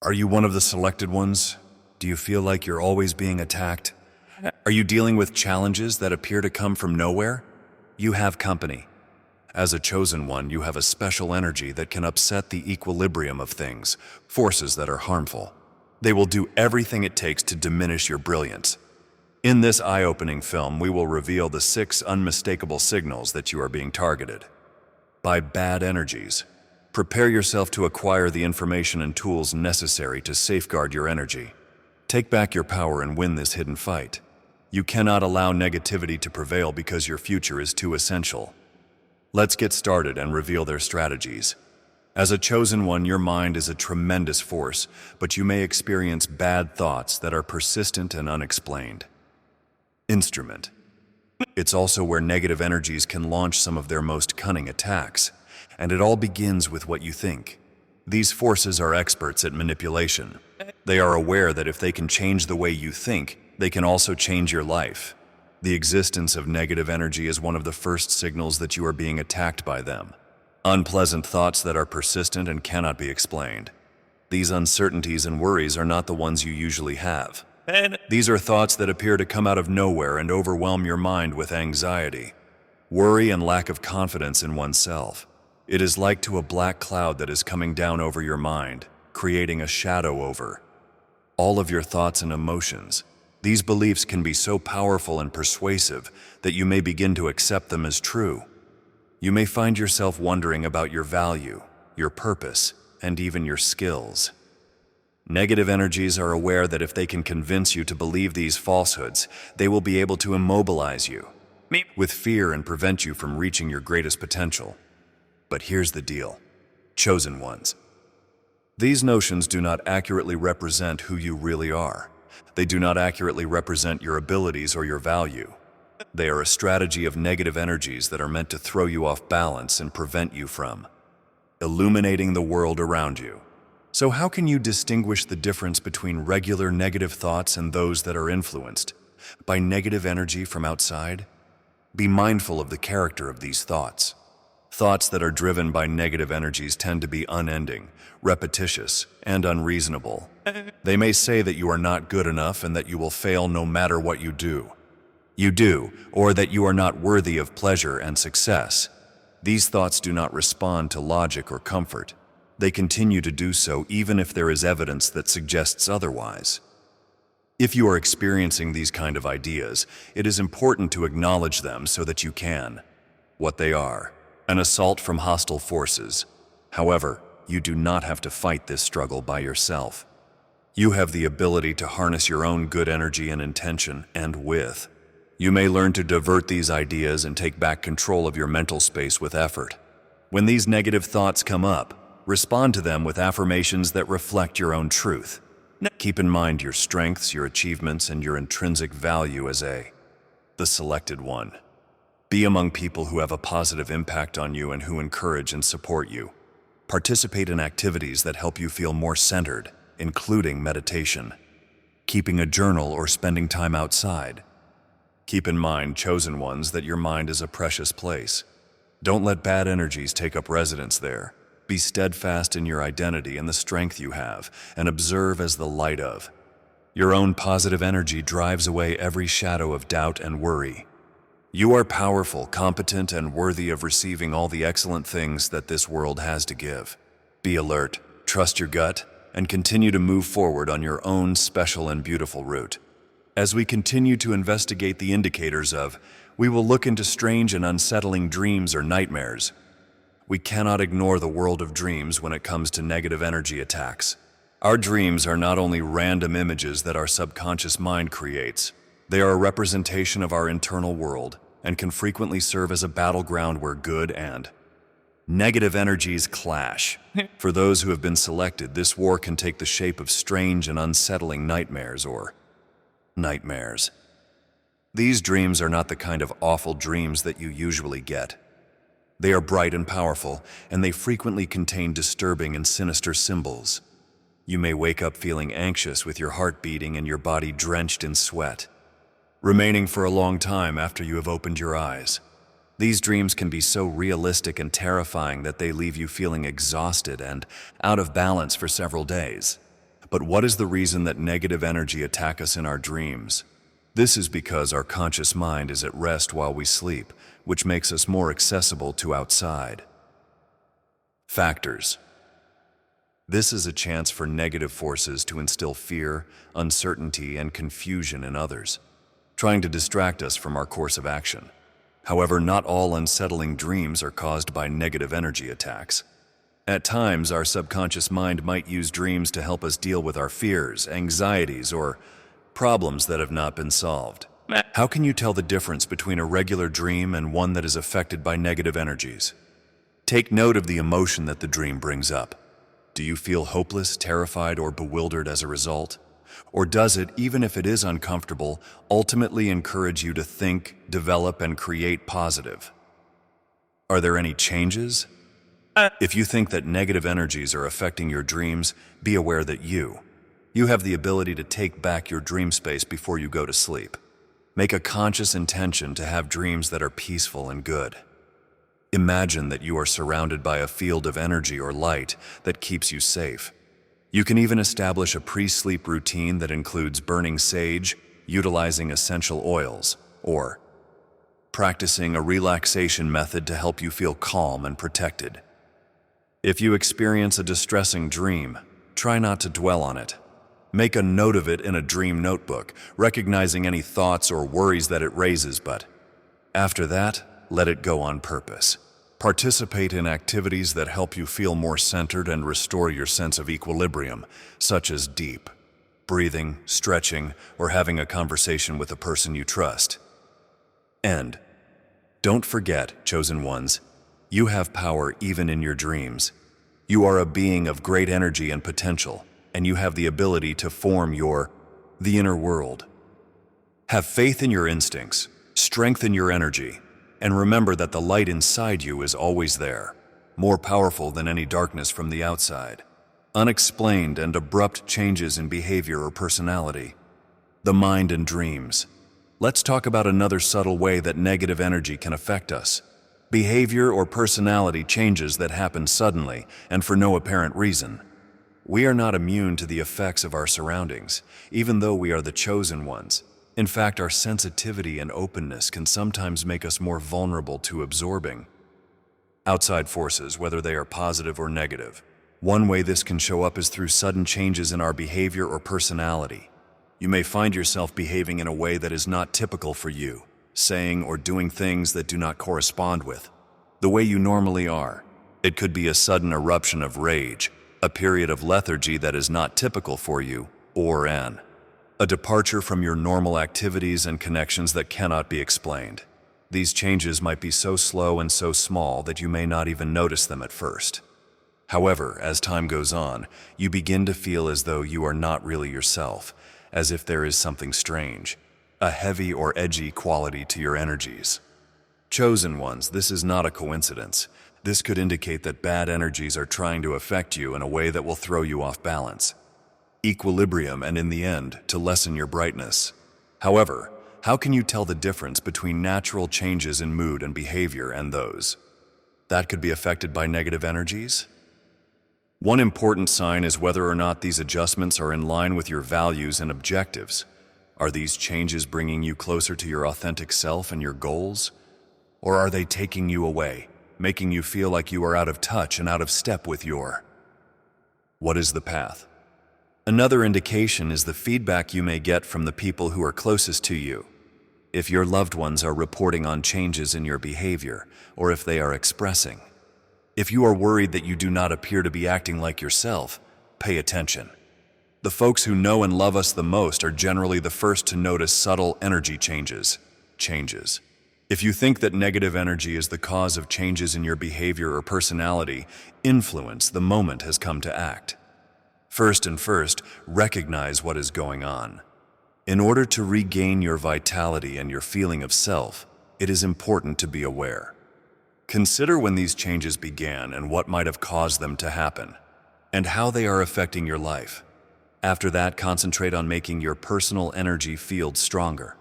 Are you one of the selected ones? Do you feel like you're always being attacked? Are you dealing with challenges that appear to come from nowhere? You have company. As a chosen one, you have a special energy that can upset the equilibrium of things, forces that are harmful. They will do everything it takes to diminish your brilliance. In this eye-opening film, we will reveal the 6 unmistakable signals that you are being targeted by bad energies. Prepare yourself to acquire the information and tools necessary to safeguard your energy. Take back your power and win this hidden fight. You cannot allow negativity to prevail because your future is too essential. Let's get started and reveal their strategies. As a chosen one, your mind is a tremendous force, but you may experience bad thoughts that are persistent and unexplained. Instrument. It's also where negative energies can launch some of their most cunning attacks, and it all begins with what you think. These forces are experts at manipulation. They are aware that if they can change the way you think, they can also change your life. The existence of negative energy is one of the first signals that you are being attacked by them. Unpleasant thoughts that are persistent and cannot be explained. These uncertainties and worries are not the ones you usually have. These are thoughts that appear to come out of nowhere and overwhelm your mind with anxiety, worry, and lack of confidence in oneself. It is like to a black cloud that is coming down over your mind, creating a shadow over all of your thoughts and emotions. These beliefs can be so powerful and persuasive that you may begin to accept them as true. You may find yourself wondering about your value, your purpose, and even your skills. Negative energies are aware that if they can convince you to believe these falsehoods, they will be able to immobilize you with fear and prevent you from reaching your greatest potential. But here's the deal, chosen ones. These notions do not accurately represent who you really are. They do not accurately represent your abilities or your value. They are a strategy of negative energies that are meant to throw you off balance and prevent you from illuminating the world around you. So how can you distinguish the difference between regular negative thoughts and those that are influenced by negative energy from outside? Be mindful of the character of these thoughts. Thoughts that are driven by negative energies tend to be unending, repetitious, and unreasonable. They may say that you are not good enough and that you will fail no matter what you do. Or that you are not worthy of pleasure and success. These thoughts do not respond to logic or comfort. They continue to do so even if there is evidence that suggests otherwise. If you are experiencing these kind of ideas, it is important to acknowledge them so that you can. What they are: an assault from hostile forces. However, you do not have to fight this struggle by yourself. You have the ability to harness your own good energy and intention, and you may learn to divert these ideas and take back control of your mental space with effort. When these negative thoughts come up, respond to them with affirmations that reflect your own truth. Keep in mind your strengths, your achievements, and your intrinsic value as the selected one. Be among people who have a positive impact on you and who encourage and support you. Participate in activities that help you feel more centered, including meditation, keeping a journal, or spending time outside. Keep in mind, chosen ones, that your mind is a precious place. Don't let bad energies take up residence there. Be steadfast in your identity and the strength you have, and observe as the light of your own positive energy drives away every shadow of doubt and worry. You are powerful, competent, and worthy of receiving all the excellent things that this world has to give. Be alert, trust your gut, and continue to move forward on your own special and beautiful route. As we continue to investigate the indicators we will look into strange and unsettling dreams or nightmares. We cannot ignore the world of dreams when it comes to negative energy attacks. Our dreams are not only random images that our subconscious mind creates. They are a representation of our internal world and can frequently serve as a battleground where good and negative energies clash. For those who have been selected, this war can take the shape of strange and unsettling nightmares or nightmares. These dreams are not the kind of awful dreams that you usually get. They are bright and powerful, and they frequently contain disturbing and sinister symbols. You may wake up feeling anxious with your heart beating and your body drenched in sweat, remaining for a long time after you have opened your eyes. These dreams can be so realistic and terrifying that they leave you feeling exhausted and out of balance for several days. But what is the reason that negative energy attack us in our dreams? This is because our conscious mind is at rest while we sleep, which makes us more accessible to outside factors. This is a chance for negative forces to instill fear, uncertainty, and confusion in others, trying to distract us from our course of action. However, not all unsettling dreams are caused by negative energy attacks. At times, our subconscious mind might use dreams to help us deal with our fears, anxieties, or problems that have not been solved. How can you tell the difference between a regular dream and one that is affected by negative energies? Take note of the emotion that the dream brings up. Do you feel hopeless, terrified, or bewildered as a result? Or does it, even if it is uncomfortable, ultimately encourage you to think, develop, and create positive? Are there any changes? If you think that negative energies are affecting your dreams, be aware that you have the ability to take back your dream space before you go to sleep. Make a conscious intention to have dreams that are peaceful and good. Imagine that you are surrounded by a field of energy or light that keeps you safe. You can even establish a pre-sleep routine that includes burning sage, utilizing essential oils, or practicing a relaxation method to help you feel calm and protected. If you experience a distressing dream, try not to dwell on it. Make a note of it in a dream notebook, recognizing any thoughts or worries that it raises, but after that, let it go on purpose. Participate in activities that help you feel more centered and restore your sense of equilibrium, such as deep breathing, stretching, or having a conversation with a person you trust. And don't forget, chosen ones, you have power even in your dreams. You are a being of great energy and potential, and you have the ability to form the inner world. Have faith in your instincts, strengthen your energy, and remember that the light inside you is always there, more powerful than any darkness from the outside. Unexplained and abrupt changes in behavior or personality. The mind and dreams. Let's talk about another subtle way that negative energy can affect us. Behavior or personality changes that happen suddenly and for no apparent reason. We are not immune to the effects of our surroundings, even though we are the chosen ones. In fact, our sensitivity and openness can sometimes make us more vulnerable to absorbing outside forces, whether they are positive or negative. One way this can show up is through sudden changes in our behavior or personality. You may find yourself behaving in a way that is not typical for you, saying or doing things that do not correspond with the way you normally are. It could be a sudden eruption of rage, a period of lethargy that is not typical for you, or a departure from your normal activities and connections that cannot be explained. These changes might be so slow and so small that you may not even notice them at first. However, as time goes on, you begin to feel as though you are not really yourself, as if there is something strange, a heavy or edgy quality to your energies. Chosen ones, this is not a coincidence. This could indicate that bad energies are trying to affect you in a way that will throw you off balance, equilibrium, and in the end, to lessen your brightness. However, how can you tell the difference between natural changes in mood and behavior and those that could be affected by negative energies? One important sign is whether or not these adjustments are in line with your values and objectives. Are these changes bringing you closer to your authentic self and your goals? Or are they taking you away, making you feel like you are out of touch and out of step with what is the path? Another indication is the feedback you may get from the people who are closest to you. If your loved ones are reporting on changes in your behavior, or if they are expressing. If you are worried that you do not appear to be acting like yourself, pay attention. The folks who know and love us the most are generally the first to notice subtle energy changes. If you think that negative energy is the cause of changes in your behavior or personality, influence the moment has come to act. First, recognize what is going on. In order to regain your vitality and your feeling of self, it is important to be aware. Consider when these changes began and what might have caused them to happen, and how they are affecting your life. After that, concentrate on making your personal energy field stronger.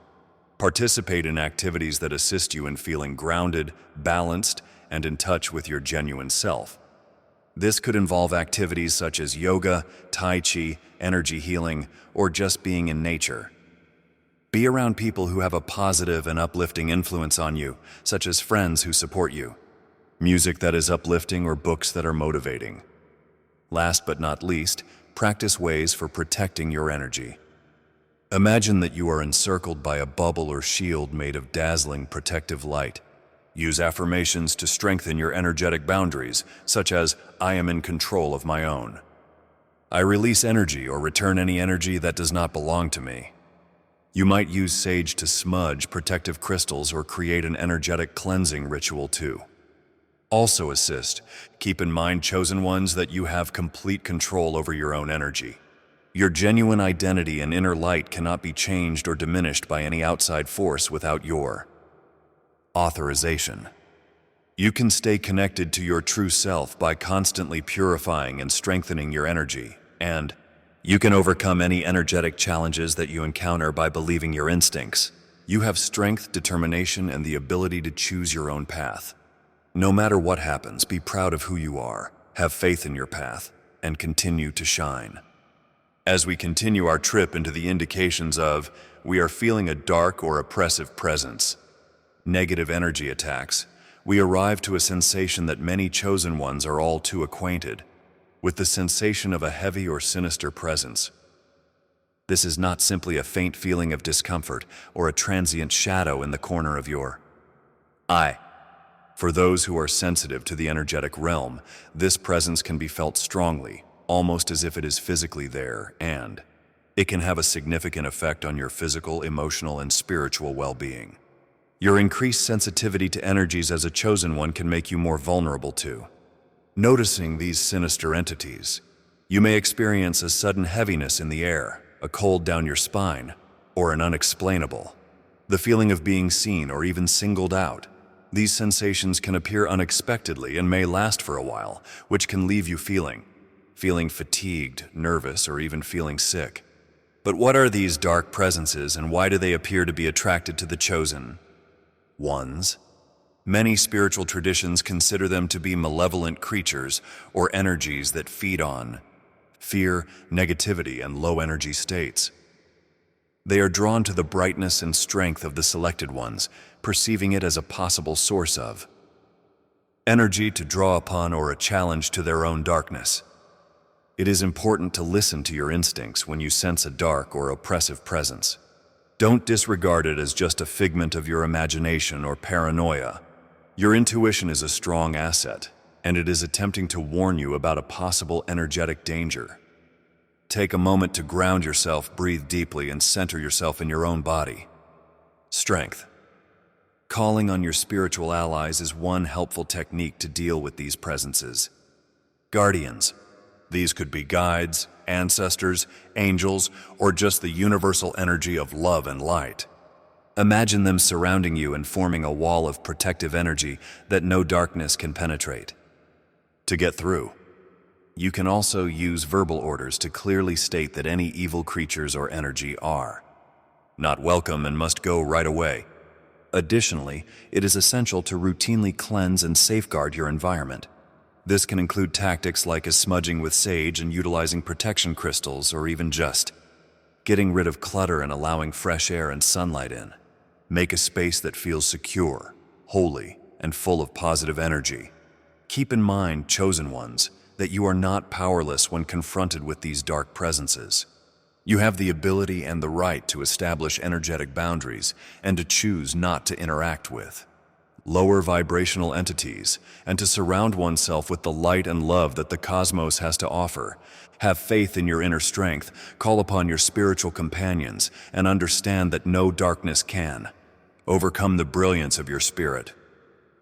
Participate in activities that assist you in feeling grounded, balanced, and in touch with your genuine self. This could involve activities such as yoga, tai chi, energy healing, or just being in nature. Be around people who have a positive and uplifting influence on you, such as friends who support you, music that is uplifting, or books that are motivating. Last but not least, practice ways for protecting your energy. Imagine that you are encircled by a bubble or shield made of dazzling protective light. Use affirmations to strengthen your energetic boundaries, such as, "I am in control of my own." "I release energy or return any energy that does not belong to me." You might use sage to smudge protective crystals or create an energetic cleansing ritual too. Also assist, keep in mind, chosen ones, that you have complete control over your own energy. Your genuine identity and inner light cannot be changed or diminished by any outside force without your authorization. You can stay connected to your true self by constantly purifying and strengthening your energy, and you can overcome any energetic challenges that you encounter by believing your instincts. You have strength, determination, and the ability to choose your own path. No matter what happens, be proud of who you are, have faith in your path, and continue to shine. As we continue our trip into the indications of, we are feeling a dark or oppressive presence, negative energy attacks, we arrive to a sensation that many chosen ones are all too acquainted with, the sensation of a heavy or sinister presence. This is not simply a faint feeling of discomfort or a transient shadow in the corner of your eye. For those who are sensitive to the energetic realm, this presence can be felt strongly, almost as if it is physically there, and it can have a significant effect on your physical, emotional, and spiritual well-being. Your increased sensitivity to energies as a chosen one can make you more vulnerable to noticing these sinister entities. You may experience a sudden heaviness in the air, a cold down your spine, or an unexplainable, the feeling of being seen or even singled out. These sensations can appear unexpectedly and may last for a while, which can leave you feeling fatigued, nervous, or even feeling sick. But what are these dark presences, and why do they appear to be attracted to the chosen ones? Many spiritual traditions consider them to be malevolent creatures or energies that feed on fear, negativity, and low-energy states. They are drawn to the brightness and strength of the selected ones, perceiving it as a possible source of energy to draw upon or a challenge to their own darkness. It is important to listen to your instincts when you sense a dark or oppressive presence. Don't disregard it as just a figment of your imagination or paranoia. Your intuition is a strong asset, and it is attempting to warn you about a possible energetic danger. Take a moment to ground yourself, breathe deeply, and center yourself in your own body. Strength. Calling on your spiritual allies is one helpful technique to deal with these presences. Guardians. These could be guides, ancestors, angels, or just the universal energy of love and light. Imagine them surrounding you and forming a wall of protective energy that no darkness can penetrate. To get through, you can also use verbal orders to clearly state that any evil creatures or energy are not welcome and must go right away. Additionally, it is essential to routinely cleanse and safeguard your environment. This can include tactics like smudging with sage and utilizing protection crystals, or even just getting rid of clutter and allowing fresh air and sunlight in. Make a space that feels secure, holy, and full of positive energy. Keep in mind, chosen ones, that you are not powerless when confronted with these dark presences. You have the ability and the right to establish energetic boundaries and to choose not to interact with lower vibrational entities, and to surround oneself with the light and love that the cosmos has to offer. Have faith in your inner strength, call upon your spiritual companions, and understand that no darkness can overcome the brilliance of your spirit.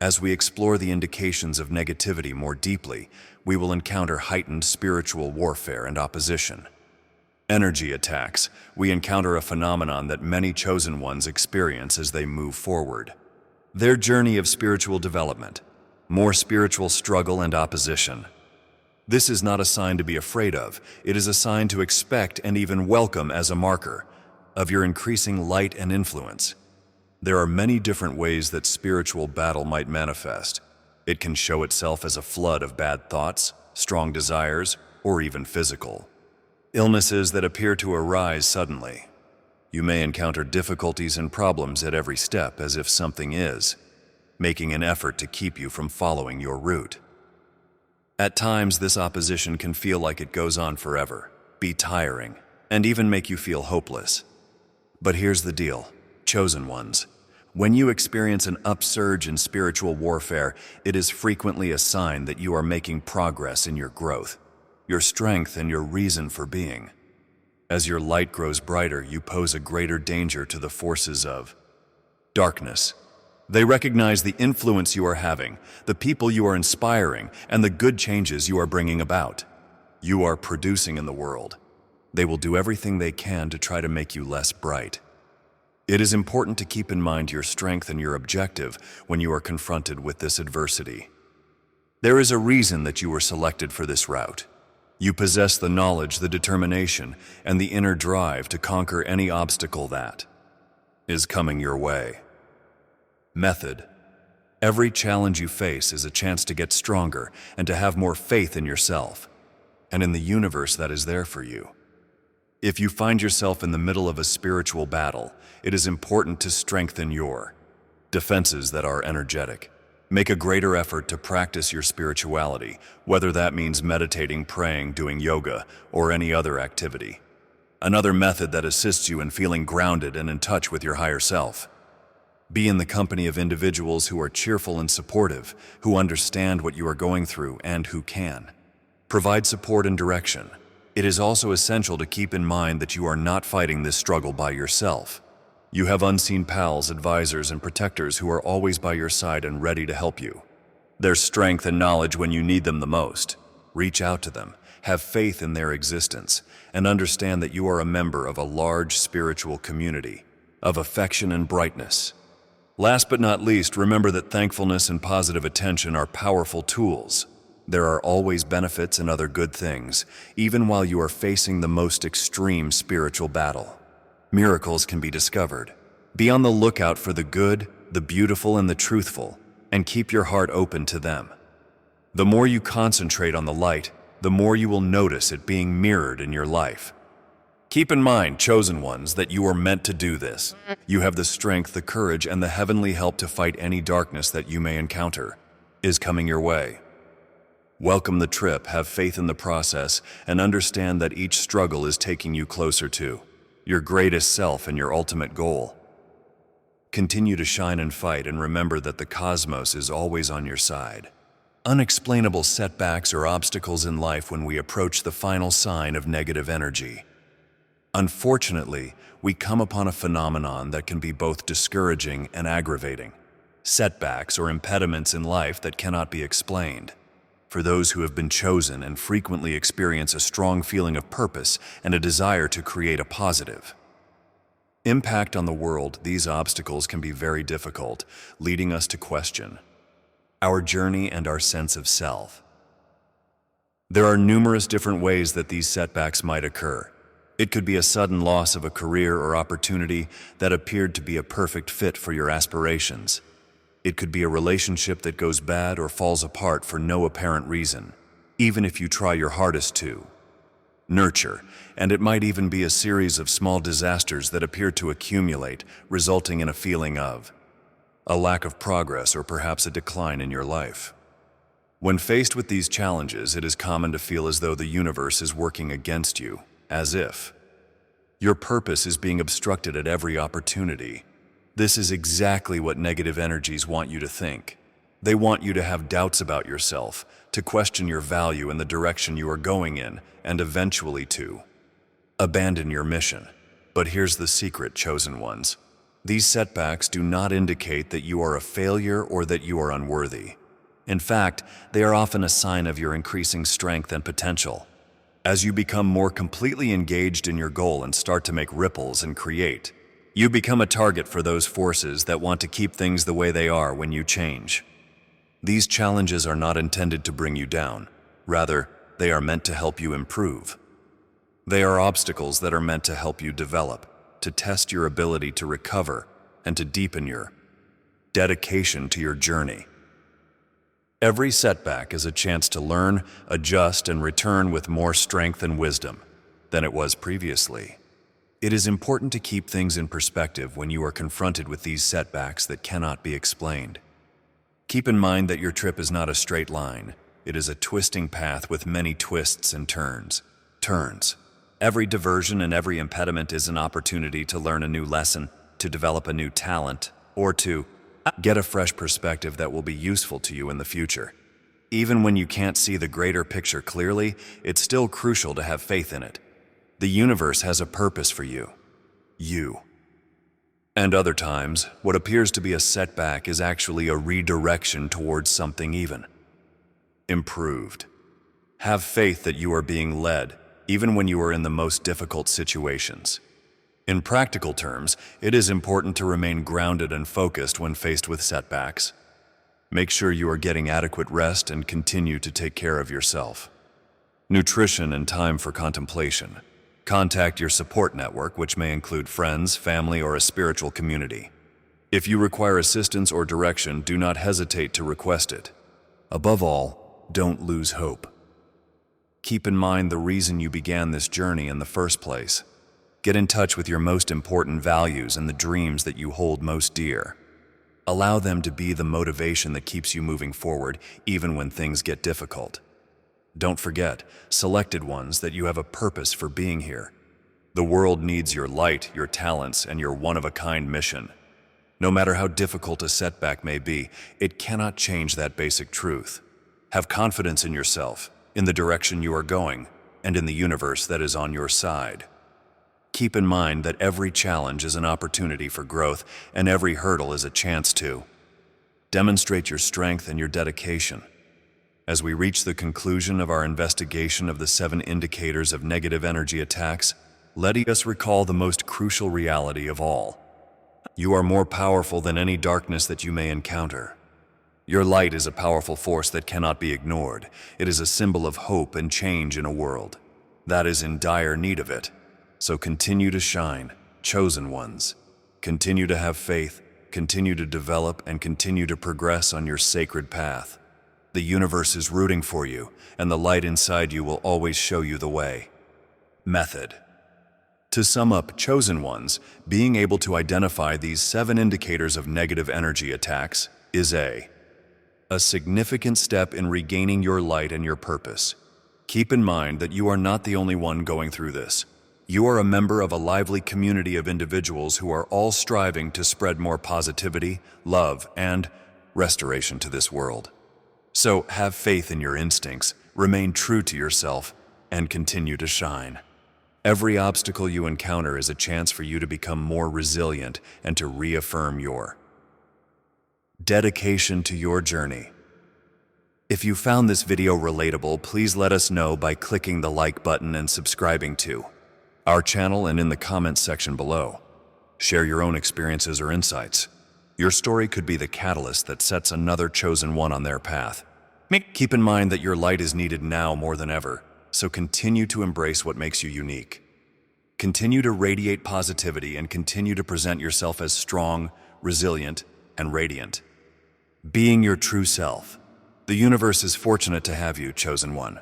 As we explore the indications of negativity more deeply, we will encounter heightened spiritual warfare and opposition. Energy attacks. We encounter a phenomenon that many chosen ones experience as they move forward. Their journey of spiritual development, more spiritual struggle and opposition. This is not a sign to be afraid of. It is a sign to expect and even welcome as a marker of your increasing light and influence. There are many different ways that spiritual battle might manifest. It can show itself as a flood of bad thoughts, strong desires, or even physical. Illnesses that appear to arise suddenly. You may encounter difficulties and problems at every step as if something is making an effort to keep you from following your route. At times, this opposition can feel like it goes on forever, be tiring, and even make you feel hopeless. But here's the deal, chosen ones. When you experience an upsurge in spiritual warfare, it is frequently a sign that you are making progress in your growth, your strength, and your reason for being. As your light grows brighter, you pose a greater danger to the forces of darkness. They recognize the influence you are having, the people you are inspiring, and the good changes you are bringing about. You are producing in the world. They will do everything they can to try to make you less bright. It is important to keep in mind your strength and your objective when you are confronted with this adversity. There is a reason that you were selected for this route. You possess the knowledge, the determination, and the inner drive to conquer any obstacle that is coming your way. Method. Every challenge you face is a chance to get stronger and to have more faith in yourself and in the universe that is there for you. If you find yourself in the middle of a spiritual battle, it is important to strengthen your defenses that are energetic. Make a greater effort to practice your spirituality, whether that means meditating, praying, doing yoga, or any other activity. Another method that assists you in feeling grounded and in touch with your higher self. Be in the company of individuals who are cheerful and supportive, who understand what you are going through and who can provide support and direction. It is also essential to keep in mind that you are not fighting this struggle by yourself. You have unseen pals, advisors, and protectors who are always by your side and ready to help you. Their strength and knowledge when you need them the most. Reach out to them, have faith in their existence, and understand that you are a member of a large spiritual community of affection and brightness. Last but not least, remember that thankfulness and positive attention are powerful tools. There are always benefits and other good things, even while you are facing the most extreme spiritual battle. Miracles can be discovered. Be on the lookout for the good, the beautiful, and the truthful, and keep your heart open to them. The more you concentrate on the light, the more you will notice it being mirrored in your life. Keep in mind, chosen ones, that you are meant to do this. You have the strength, the courage, and the heavenly help to fight any darkness that you may encounter is coming your way. Welcome the trip, have faith in the process, and understand that each struggle is taking you closer to your greatest self and your ultimate goal. Continue to shine and fight, and remember that the cosmos is always on your side. Unexplainable setbacks or obstacles in life when we approach the final sign of negative energy. Unfortunately, we come upon a phenomenon that can be both discouraging and aggravating. Setbacks or impediments in life that cannot be explained. For those who have been chosen and frequently experience a strong feeling of purpose and a desire to create a positive impact on the world, these obstacles can be very difficult, leading us to question our journey and our sense of self. There are numerous different ways that these setbacks might occur. It could be a sudden loss of a career or opportunity that appeared to be a perfect fit for your aspirations. It could be a relationship that goes bad or falls apart for no apparent reason, even if you try your hardest to nurture, and it might even be a series of small disasters that appear to accumulate, resulting in a feeling of a lack of progress or perhaps a decline in your life. When faced with these challenges, it is common to feel as though the universe is working against you, as if your purpose is being obstructed at every opportunity. This is exactly what negative energies want you to think. They want you to have doubts about yourself, to question your value and the direction you are going in, and eventually to abandon your mission. But here's the secret, chosen ones. These setbacks do not indicate that you are a failure or that you are unworthy. In fact, they are often a sign of your increasing strength and potential. As you become more completely engaged in your goal and start to make ripples and create, you become a target for those forces that want to keep things the way they are when you change. These challenges are not intended to bring you down. Rather, they are meant to help you improve. They are obstacles that are meant to help you develop, to test your ability to recover, and to deepen your dedication to your journey. Every setback is a chance to learn, adjust, and return with more strength and wisdom than it was previously. It is important to keep things in perspective when you are confronted with these setbacks that cannot be explained. Keep in mind that your trip is not a straight line. It is a twisting path with many twists and turns. Every diversion and every impediment is an opportunity to learn a new lesson, to develop a new talent, or to get a fresh perspective that will be useful to you in the future. Even when you can't see the greater picture clearly, it's still crucial to have faith in it. The universe has a purpose for you. And other times, what appears to be a setback is actually a redirection towards something even improved. Have faith that you are being led, even when you are in the most difficult situations. In practical terms, it is important to remain grounded and focused when faced with setbacks. Make sure you are getting adequate rest and continue to take care of yourself. Nutrition and time for contemplation. Contact your support network, which may include friends, family, or a spiritual community. If you require assistance or direction, do not hesitate to request it. Above all, don't lose hope. Keep in mind the reason you began this journey in the first place. Get in touch with your most important values and the dreams that you hold most dear. Allow them to be the motivation that keeps you moving forward, even when things get difficult. Don't forget, selected ones, that you have a purpose for being here. The world needs your light, your talents, and your one-of-a-kind mission. No matter how difficult a setback may be, it cannot change that basic truth. Have confidence in yourself, in the direction you are going, and in the universe that is on your side. Keep in mind that every challenge is an opportunity for growth, and every hurdle is a chance to demonstrate your strength and your dedication. As we reach the conclusion of our investigation of the 7 indicators of negative energy attacks, let us recall the most crucial reality of all. You are more powerful than any darkness that you may encounter. Your light is a powerful force that cannot be ignored. It is a symbol of hope and change in a world that is in dire need of it. So continue to shine, chosen ones. Continue to have faith, continue to develop, and continue to progress on your sacred path. The universe is rooting for you, and the light inside you will always show you the way. Method. To sum up, chosen ones, being able to identify these 7 indicators of negative energy attacks is a significant step in regaining your light and your purpose. Keep in mind that you are not the only one going through this. You are a member of a lively community of individuals who are all striving to spread more positivity, love, and restoration to this world. So have faith in your instincts, remain true to yourself, and continue to shine. Every obstacle you encounter is a chance for you to become more resilient and to reaffirm your dedication to your journey. If you found this video relatable, please let us know by clicking the like button and subscribing to our channel and in the comments section below. Share your own experiences or insights. Your story could be the catalyst that sets another chosen one on their path. Keep in mind that your light is needed now more than ever, so continue to embrace what makes you unique. Continue to radiate positivity and continue to present yourself as strong, resilient, and radiant. Being your true self. The universe is fortunate to have you, chosen one.